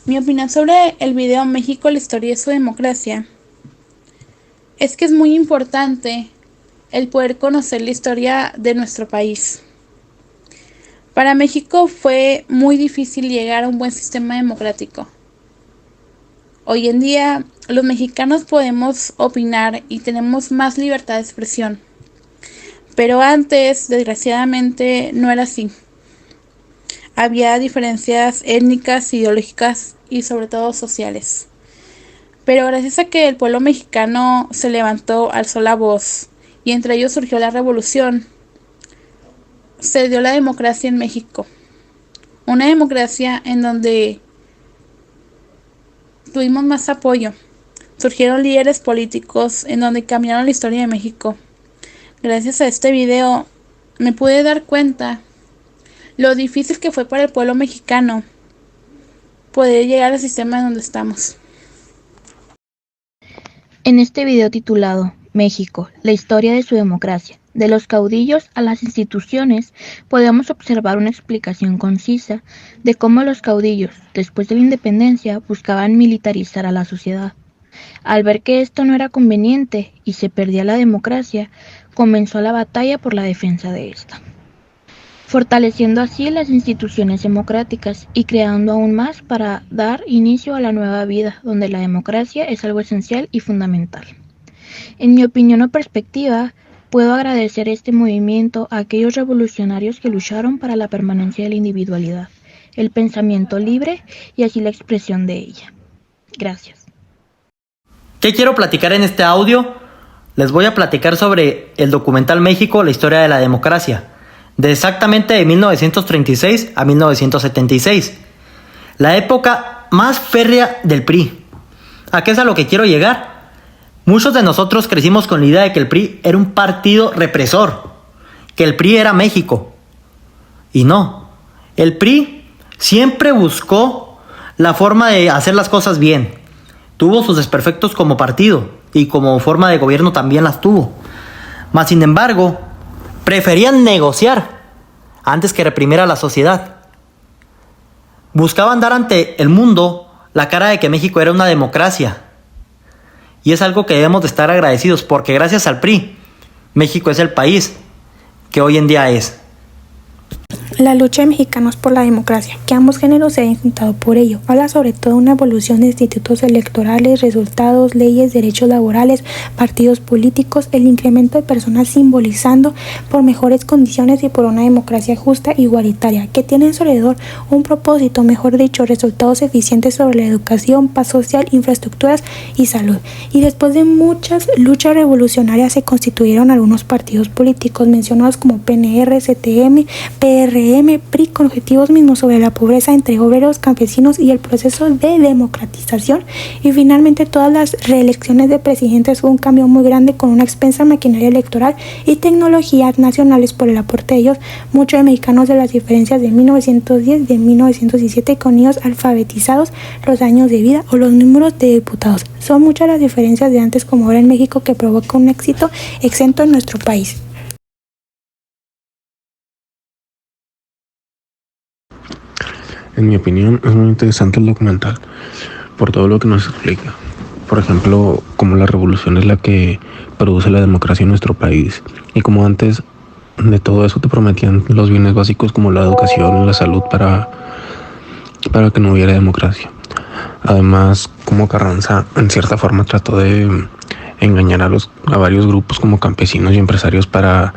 Mi opinión sobre el video México, la historia y su democracia es que es muy importante el poder conocer la historia de nuestro país. Para México fue muy difícil llegar a un buen sistema democrático. Hoy en día los mexicanos podemos opinar y tenemos más libertad de expresión. Pero antes, desgraciadamente, no era así. Había diferencias étnicas, ideológicas y sobre todo sociales. Pero gracias a que el pueblo mexicano se levantó, alzó la voz y entre ellos surgió la revolución, se dio la democracia en México. Una democracia en donde tuvimos más apoyo. Surgieron líderes políticos en donde cambiaron la historia de México. Gracias a este video me pude dar cuenta lo difícil que fue para el pueblo mexicano poder llegar al sistema en donde estamos. En este video titulado México, la historia de su democracia, de los caudillos a las instituciones, podemos observar una explicación concisa de cómo los caudillos, después de la independencia, buscaban militarizar a la sociedad. Al ver que esto no era conveniente y se perdía la democracia, comenzó la batalla por la defensa de esta, fortaleciendo así las instituciones democráticas y creando aún más para dar inicio a la nueva vida, donde la democracia es algo esencial y fundamental. En mi opinión o perspectiva, puedo agradecer este movimiento a aquellos revolucionarios que lucharon para la permanencia de la individualidad, el pensamiento libre y así la expresión de ella. Gracias. ¿Qué quiero platicar en este audio? Les voy a platicar sobre el documental México, la historia de la democracia, de exactamente de 1936 a 1976, la época más férrea del PRI. ¿A qué es a lo que quiero llegar? Muchos de nosotros crecimos con la idea de que el PRI era un partido represor, que el PRI era México. Y no, el PRI siempre buscó la forma de hacer las cosas bien. Tuvo sus desperfectos como partido y como forma de gobierno también las tuvo. Mas sin embargo, preferían negociar antes que reprimir a la sociedad. Buscaban dar ante el mundo la cara de que México era una democracia. Y es algo que debemos de estar agradecidos porque gracias al PRI, México es el país que hoy en día es. La lucha de mexicanos por la democracia, que ambos géneros se han juntado por ello, habla sobre todo una evolución de institutos electorales, resultados, leyes, derechos laborales, partidos políticos, el incremento de personas simbolizando por mejores condiciones y por una democracia justa e igualitaria, que tiene en su alrededor un propósito, mejor dicho, resultados eficientes sobre la educación, paz social, infraestructuras y salud. Y después de muchas luchas revolucionarias se constituyeron algunos partidos políticos mencionados como PNR, CTM, PRM, PRI, con objetivos mismos sobre la pobreza entre obreros, campesinos y el proceso de democratización. Y finalmente todas las reelecciones de presidentes fue un cambio muy grande con una extensa maquinaria electoral y tecnologías nacionales por el aporte de ellos, muchos de mexicanos de las diferencias de 1910 y de 1917 con niños alfabetizados, los años de vida o los números de diputados. Son muchas las diferencias de antes como ahora en México que provoca un éxito exento en nuestro país. En mi opinión, es muy interesante el documental por todo lo que nos explica. Por ejemplo, cómo la revolución es la que produce la democracia en nuestro país. Y como antes de todo eso te prometían los bienes básicos como la educación y la salud para que no hubiera democracia. Además, como Carranza en cierta forma trató de engañar a varios grupos como campesinos y empresarios para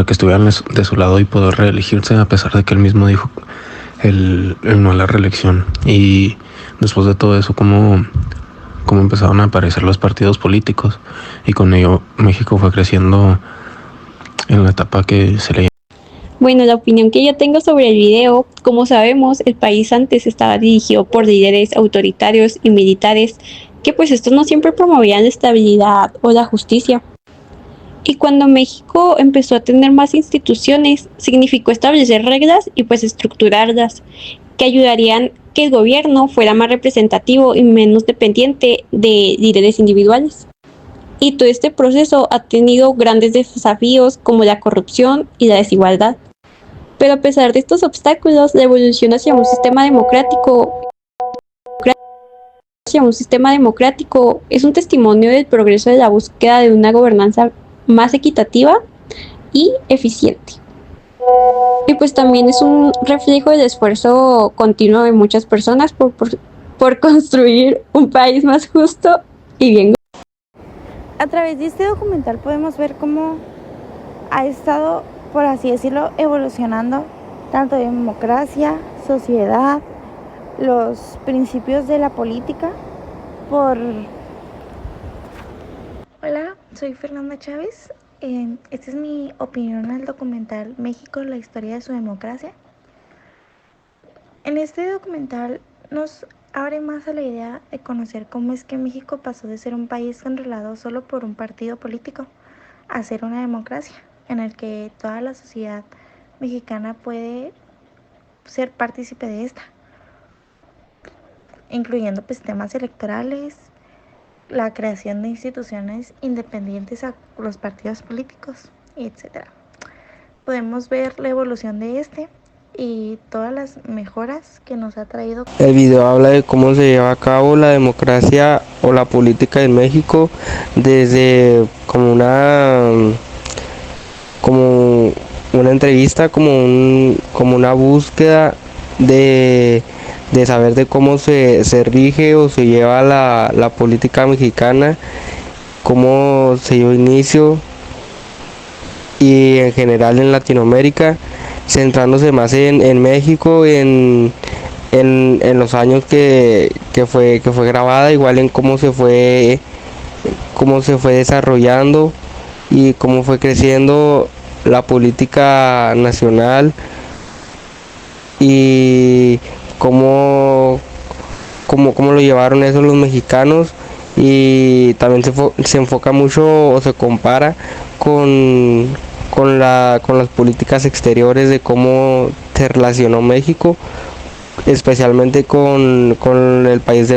que estuvieran de su lado y poder reelegirse, a pesar de que él mismo dijo el no a la reelección. Y después de todo eso, como empezaron a aparecer los partidos políticos, y con ello México fue creciendo en la etapa que se le... Bueno, la opinión que yo tengo sobre el video, como sabemos, el país antes estaba dirigido por líderes autoritarios y militares, que pues estos no siempre promovían la estabilidad o la justicia. Y cuando México empezó a tener más instituciones, significó establecer reglas y pues estructurarlas, que ayudarían que el gobierno fuera más representativo y menos dependiente de líderes individuales. Y todo este proceso ha tenido grandes desafíos como la corrupción y la desigualdad. Pero a pesar de estos obstáculos, la evolución hacia un sistema democrático hacia un sistema democrático es un testimonio del progreso de la búsqueda de una gobernanza más equitativa y eficiente. Y pues también es un reflejo del esfuerzo continuo de muchas personas por construir un país más justo y bien. A través de este documental podemos ver cómo ha estado, por así decirlo, evolucionando tanto democracia, sociedad, los principios de la política. Hola, soy Fernanda Chávez. Esta es mi opinión al documental México, la historia de su democracia. En este documental nos abre más a la idea de conocer cómo es que México pasó de ser un país controlado solo por un partido político a ser una democracia, en el que toda la sociedad mexicana puede ser partícipe de esta, incluyendo pues temas electorales, la creación de instituciones independientes a los partidos políticos, etc. Podemos ver la evolución de y todas las mejoras que nos ha traído. El video habla de cómo se lleva a cabo la democracia o la política en México desde como una entrevista, como una búsqueda de saber de cómo se rige o se lleva la política mexicana, cómo se dio inicio y en general en Latinoamérica, centrándose más en México, en los años que fue grabada, igual en cómo se fue desarrollando y cómo fue creciendo la política nacional y cómo lo llevaron eso los mexicanos, y también se enfoca mucho o se compara con las políticas exteriores de cómo se relacionó México, especialmente con el país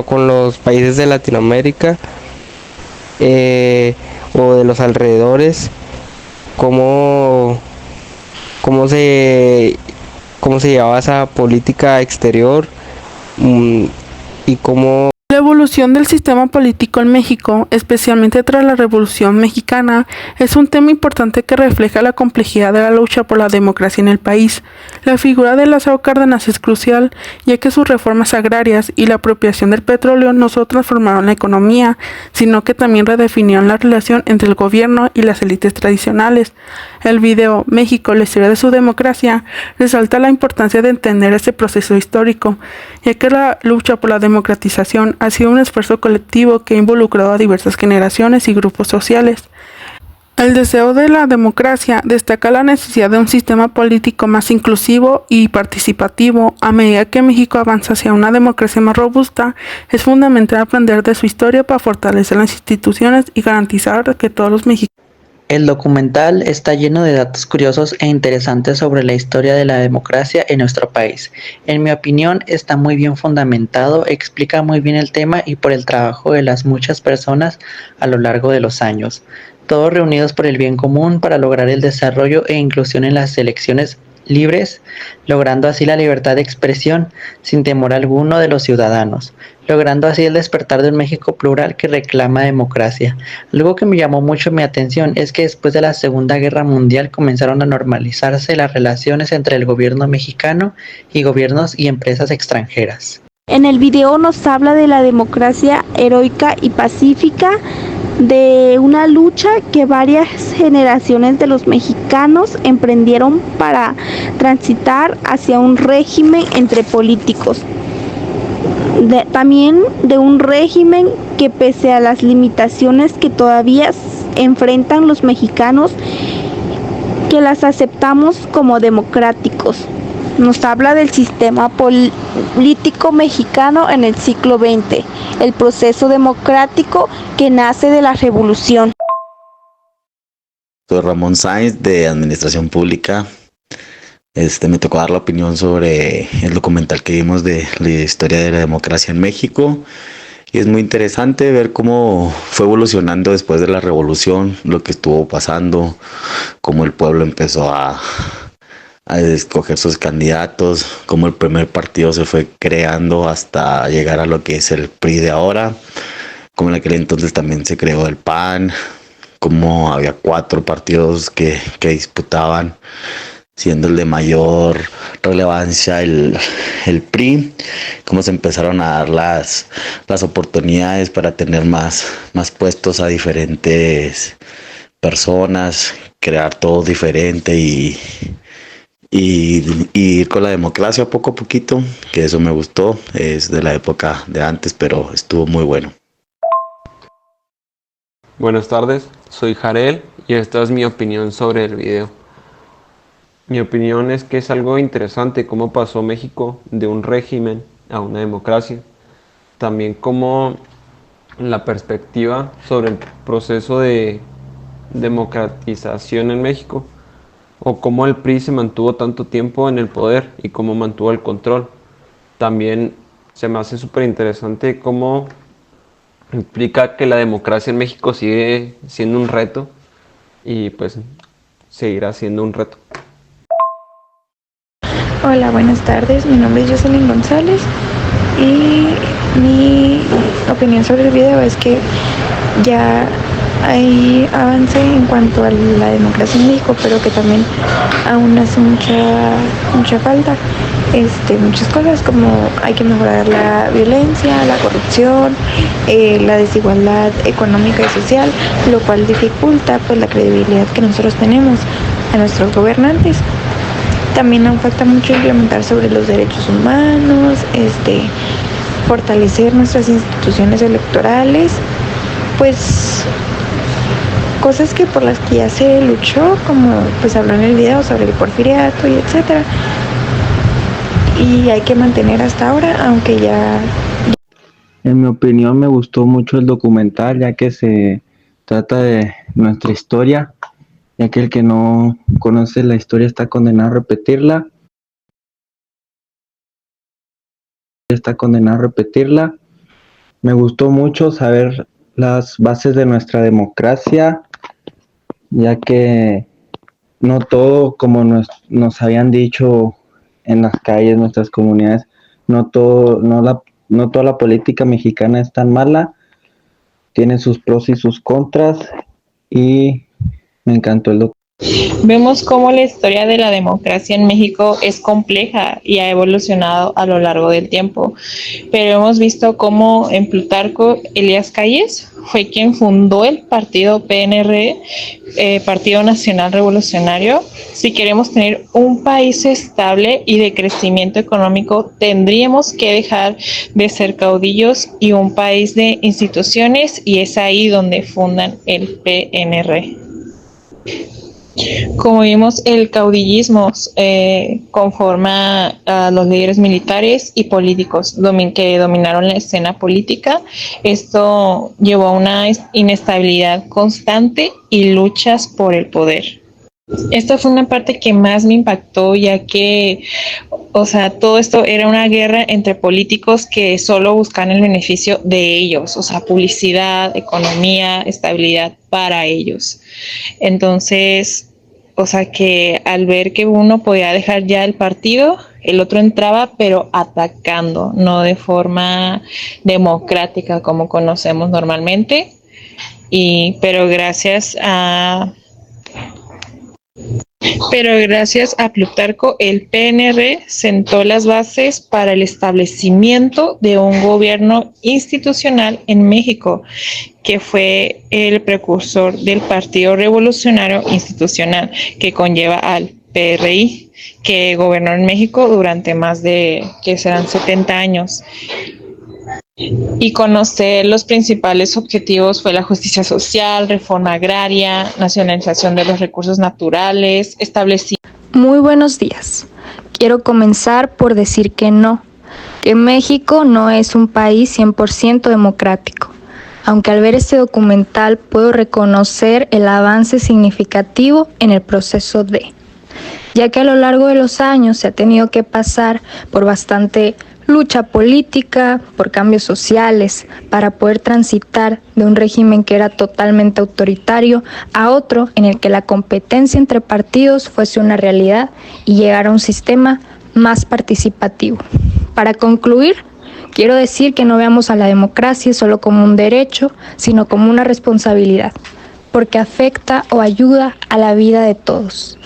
con los países de Latinoamérica o de los alrededores, cómo se llevaba esa política exterior y cómo. La evolución del sistema político en México, especialmente tras la Revolución Mexicana, es un tema importante que refleja la complejidad de la lucha por la democracia en el país. La figura de Lázaro Cárdenas es crucial, ya que sus reformas agrarias y la apropiación del petróleo no solo transformaron la economía, sino que también redefinieron la relación entre el gobierno y las élites tradicionales. El video México, la historia de su democracia, resalta la importancia de entender este proceso histórico, ya que la lucha por la democratización ha sido un esfuerzo colectivo que ha involucrado a diversas generaciones y grupos sociales. El deseo de la democracia destaca la necesidad de un sistema político más inclusivo y participativo. A medida que México avanza hacia una democracia más robusta, es fundamental aprender de su historia para fortalecer las instituciones y garantizar que todos los mexicanos. El documental está lleno de datos curiosos e interesantes sobre la historia de la democracia en nuestro país. En mi opinión, está muy bien fundamentado, explica muy bien el tema y por el trabajo de las muchas personas a lo largo de los años. Todos reunidos por el bien común para lograr el desarrollo e inclusión en las elecciones libres, logrando así la libertad de expresión sin temor alguno de los ciudadanos, logrando así el despertar de un México plural que reclama democracia. Algo que me llamó mucho mi atención es que después de la Segunda Guerra Mundial comenzaron a normalizarse las relaciones entre el gobierno mexicano y gobiernos y empresas extranjeras. En el video nos habla de la democracia heroica y pacífica, de una lucha que varias generaciones de los mexicanos emprendieron para transitar hacia un régimen entre políticos. También de un régimen que, pese a las limitaciones que todavía enfrentan los mexicanos, que las aceptamos como democráticos. Nos habla del sistema político mexicano en el siglo XX, el proceso democrático que nace de la revolución. Soy Ramón Sainz, de Administración Pública. Me tocó dar la opinión sobre el documental que vimos de la historia de la democracia en México. Y es muy interesante ver cómo fue evolucionando después de la revolución, lo que estuvo pasando, cómo el pueblo empezó a a escoger sus candidatos, cómo el primer partido se fue creando hasta llegar a lo que es el PRI de ahora, como en aquel entonces también se creó el PAN, como había 4 partidos que disputaban, siendo el de mayor relevancia el PRI, cómo se empezaron a dar las oportunidades para tener más puestos a diferentes personas, crear todo diferente y ir con la democracia poco a poquito, que eso me gustó, es de la época de antes, pero estuvo muy bueno. Buenas tardes, soy Jarel y esta es mi opinión sobre el video. Mi opinión es que es algo interesante cómo pasó México de un régimen a una democracia. También cómo la perspectiva sobre el proceso de democratización en México, o cómo el PRI se mantuvo tanto tiempo en el poder y cómo mantuvo el control. También se me hace súper interesante cómo implica que la democracia en México sigue siendo un reto y pues seguirá siendo un reto. Hola, buenas tardes. Mi nombre es Jocelyn González y mi opinión sobre el video es que ya hay avance en cuanto a la democracia en México, pero que también aún hace mucha falta. Muchas cosas, como hay que mejorar la violencia, la corrupción, la desigualdad económica y social, lo cual dificulta pues la credibilidad que nosotros tenemos a nuestros gobernantes. También aún falta mucho implementar sobre los derechos humanos, fortalecer nuestras instituciones electorales, pues cosas que por las que ya se luchó, como pues habló en el video sobre el porfiriato y etcétera. Y hay que mantener hasta ahora, aunque ya... En mi opinión me gustó mucho el documental, ya que se trata de nuestra historia, ya que el que no conoce la historia está condenado a repetirla. Me gustó mucho saber las bases de nuestra democracia, ya que no todo, como nos habían dicho en las calles, nuestras comunidades, no toda la política mexicana es tan mala, tiene sus pros y sus contras, y me encantó el documental. Vemos cómo la historia de la democracia en México es compleja y ha evolucionado a lo largo del tiempo, pero hemos visto cómo en Plutarco Elías Calles fue quien fundó el partido PNR, Partido Nacional Revolucionario. Si queremos tener un país estable y de crecimiento económico, tendríamos que dejar de ser caudillos y un país de instituciones, y es ahí donde fundan el PNR. Como vimos, el caudillismo conforma a los líderes militares y políticos que dominaron la escena política. Esto llevó a una inestabilidad constante y luchas por el poder. Esta fue una parte que más me impactó, ya que, todo esto era una guerra entre políticos que solo buscan el beneficio de ellos, publicidad, economía, estabilidad para ellos. Entonces, que al ver que uno podía dejar ya el partido, el otro entraba, pero atacando, no de forma democrática como conocemos normalmente. Pero gracias a Plutarco, el PNR sentó las bases para el establecimiento de un gobierno institucional en México, que fue el precursor del Partido Revolucionario Institucional, que conlleva al PRI, que gobernó en México durante más de, que serán 70 años. Y conocer los principales objetivos fue la justicia social, reforma agraria, nacionalización de los recursos naturales, Muy buenos días. Quiero comenzar por decir que México no es un país 100% democrático. Aunque al ver este documental puedo reconocer el avance significativo en el proceso ya que a lo largo de los años se ha tenido que pasar por bastante lucha política por cambios sociales para poder transitar de un régimen que era totalmente autoritario a otro en el que la competencia entre partidos fuese una realidad y llegar a un sistema más participativo. Para concluir, quiero decir que no veamos a la democracia solo como un derecho, sino como una responsabilidad, porque afecta o ayuda a la vida de todos.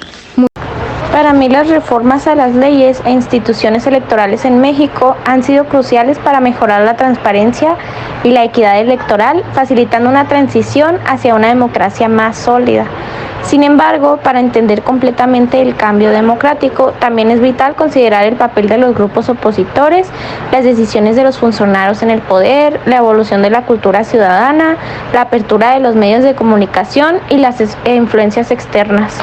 Para mí las reformas a las leyes e instituciones electorales en México han sido cruciales para mejorar la transparencia y la equidad electoral, facilitando una transición hacia una democracia más sólida. Sin embargo, para entender completamente el cambio democrático, también es vital considerar el papel de los grupos opositores, las decisiones de los funcionarios en el poder, la evolución de la cultura ciudadana, la apertura de los medios de comunicación y las influencias externas.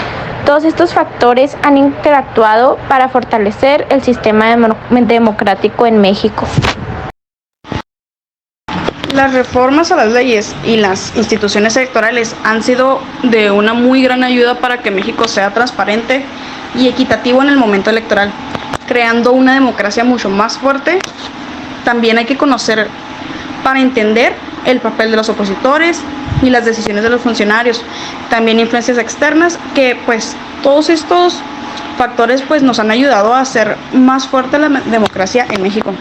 Todos estos factores han interactuado para fortalecer el sistema democrático en México. Las reformas a las leyes y las instituciones electorales han sido de una muy gran ayuda para que México sea transparente y equitativo en el momento electoral, creando una democracia mucho más fuerte. También hay que conocer para entender el papel de los opositores y las decisiones de los funcionarios, también influencias externas, que pues todos estos factores pues nos han ayudado a hacer más fuerte la democracia en México.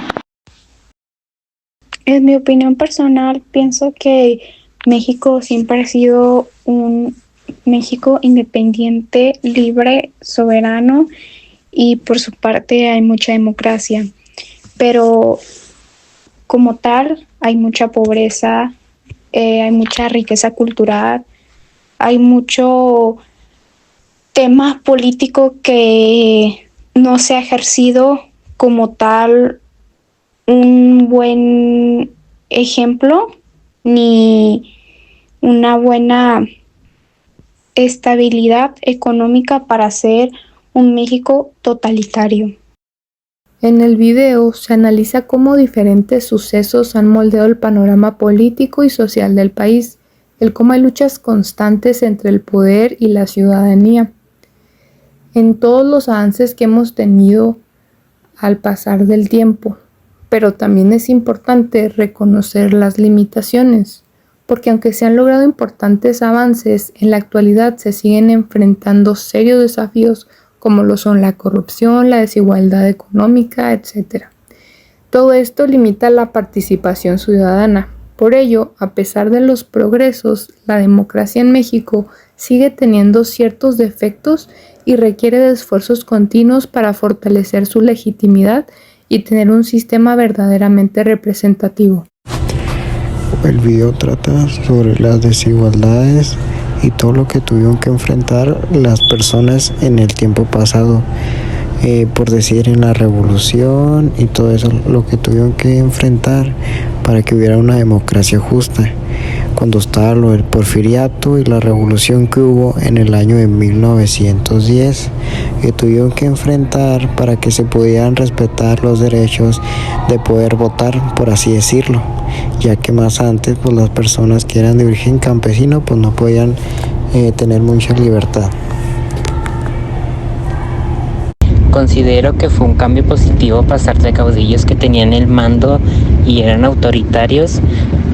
En mi opinión personal, pienso que México siempre ha sido un México independiente, libre, soberano, y por su parte hay mucha democracia. Pero como tal, hay mucha pobreza, hay mucha riqueza cultural, hay mucho tema político que no se ha ejercido como tal un buen ejemplo ni una buena estabilidad económica para ser un México totalitario. En el video se analiza cómo diferentes sucesos han moldeado el panorama político y social del país, el cómo hay luchas constantes entre el poder y la ciudadanía. En todos los avances que hemos tenido al pasar del tiempo, pero también es importante reconocer las limitaciones, porque aunque se han logrado importantes avances, en la actualidad se siguen enfrentando serios desafíos como lo son la corrupción, la desigualdad económica, etc. Todo esto limita la participación ciudadana. Por ello, a pesar de los progresos, la democracia en México sigue teniendo ciertos defectos y requiere de esfuerzos continuos para fortalecer su legitimidad y tener un sistema verdaderamente representativo. El video trata sobre las desigualdades y todo lo que tuvieron que enfrentar las personas en el tiempo pasado, por decir en la revolución y todo eso, lo que tuvieron que enfrentar para que hubiera una democracia justa, cuando estaba lo del porfiriato y la revolución que hubo en el año de 1910, que tuvieron que enfrentar para que se pudieran respetar los derechos de poder votar, por así decirlo, ya que más antes pues las personas que eran de origen campesino pues no podían tener mucha libertad. Considero que fue un cambio positivo pasar de caudillos que tenían el mando y eran autoritarios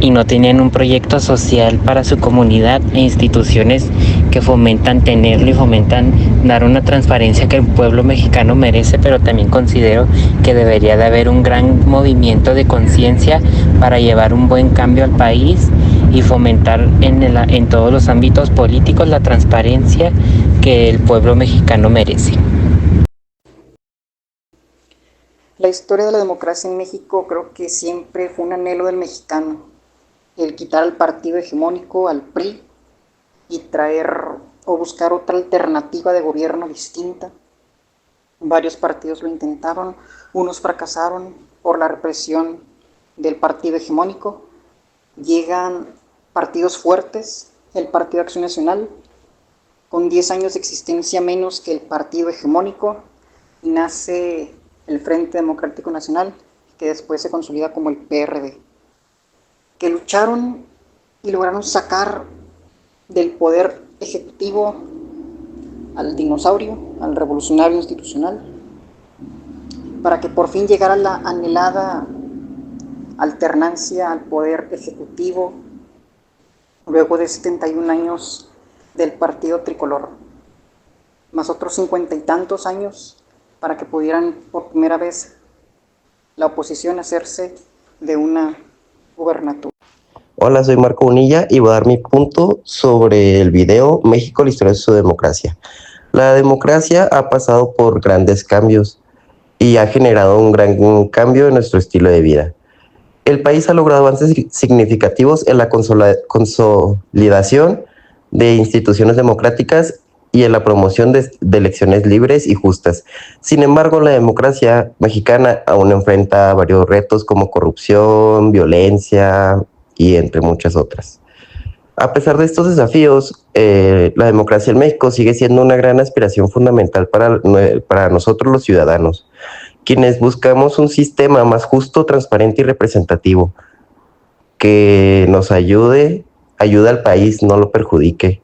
y no tenían un proyecto social para su comunidad e instituciones que fomentan tenerlo y fomentan dar una transparencia que el pueblo mexicano merece, pero también considero que debería de haber un gran movimiento de conciencia para llevar un buen cambio al país y fomentar en todos los ámbitos políticos la transparencia que el pueblo mexicano merece. La historia de la democracia en México creo que siempre fue un anhelo del mexicano, el quitar al partido hegemónico, al PRI, y traer o buscar otra alternativa de gobierno distinta. Varios partidos lo intentaron, unos fracasaron por la represión del partido hegemónico. Llegan partidos fuertes, el Partido Acción Nacional, con 10 años de existencia menos que el partido hegemónico, y nace el Frente Democrático Nacional, que después se consolida como el PRD, que lucharon y lograron sacar del poder ejecutivo al dinosaurio, al revolucionario institucional, para que por fin llegara la anhelada alternancia al poder ejecutivo luego de 71 años del partido tricolor, más otros 50 y tantos años para que pudieran por primera vez la oposición hacerse de una gubernatura. Hola, soy Marco Unilla y voy a dar mi punto sobre el video México, la historia de su democracia. La democracia ha pasado por grandes cambios y ha generado un gran cambio en nuestro estilo de vida. El país ha logrado avances significativos en la consolidación de instituciones democráticas y en la promoción de elecciones libres y justas. Sin embargo, la democracia mexicana aún enfrenta varios retos como corrupción, violencia y entre muchas otras. A pesar de estos desafíos, la democracia en México sigue siendo una gran aspiración fundamental para nosotros los ciudadanos, quienes buscamos un sistema más justo, transparente y representativo, que nos ayude al país, no lo perjudique.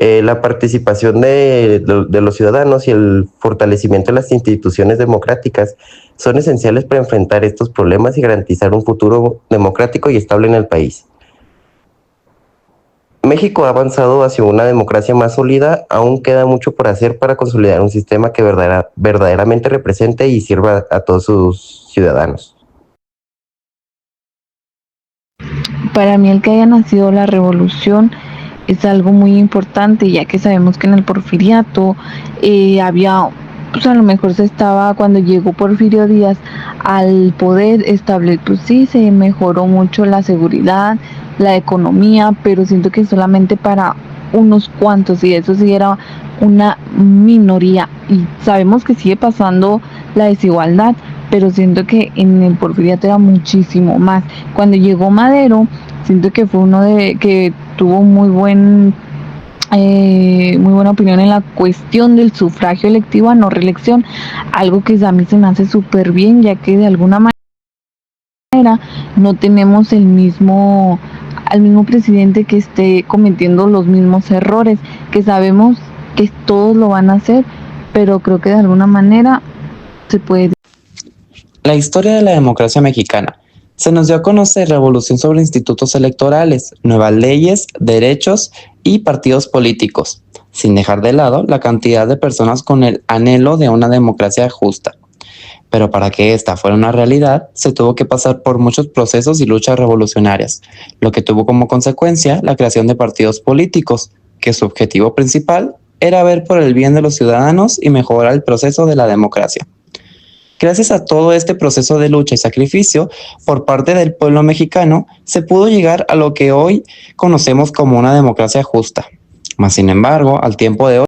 La participación de los ciudadanos y el fortalecimiento de las instituciones democráticas son esenciales para enfrentar estos problemas y garantizar un futuro democrático y estable en el país. México ha avanzado hacia una democracia más sólida, aún queda mucho por hacer para consolidar un sistema que verdaderamente represente y sirva a todos sus ciudadanos. Para mí el que haya nacido la revolución es algo muy importante, ya que sabemos que en el porfiriato había, pues a lo mejor cuando llegó Porfirio Díaz al poder pues sí, se mejoró mucho la seguridad, la economía, pero siento que solamente para unos cuantos, y eso sí era una minoría, y sabemos que sigue pasando la desigualdad, pero siento que en el porfiriato era muchísimo más. Cuando llegó Madero, siento que fue uno que tuvo muy buena opinión en la cuestión del sufragio electivo a no reelección, algo que a mí se me hace súper bien, ya que de alguna manera no tenemos al mismo presidente que esté cometiendo los mismos errores, que sabemos que todos lo van a hacer, pero creo que de alguna manera se puede. La historia de la democracia mexicana. Se nos dio a conocer revolución sobre institutos electorales, nuevas leyes, derechos y partidos políticos, sin dejar de lado la cantidad de personas con el anhelo de una democracia justa. Pero para que esta fuera una realidad, se tuvo que pasar por muchos procesos y luchas revolucionarias, lo que tuvo como consecuencia la creación de partidos políticos, que su objetivo principal era ver por el bien de los ciudadanos y mejorar el proceso de la democracia. Gracias a todo este proceso de lucha y sacrificio por parte del pueblo mexicano, se pudo llegar a lo que hoy conocemos como una democracia justa. Mas, sin embargo, al tiempo de hoy,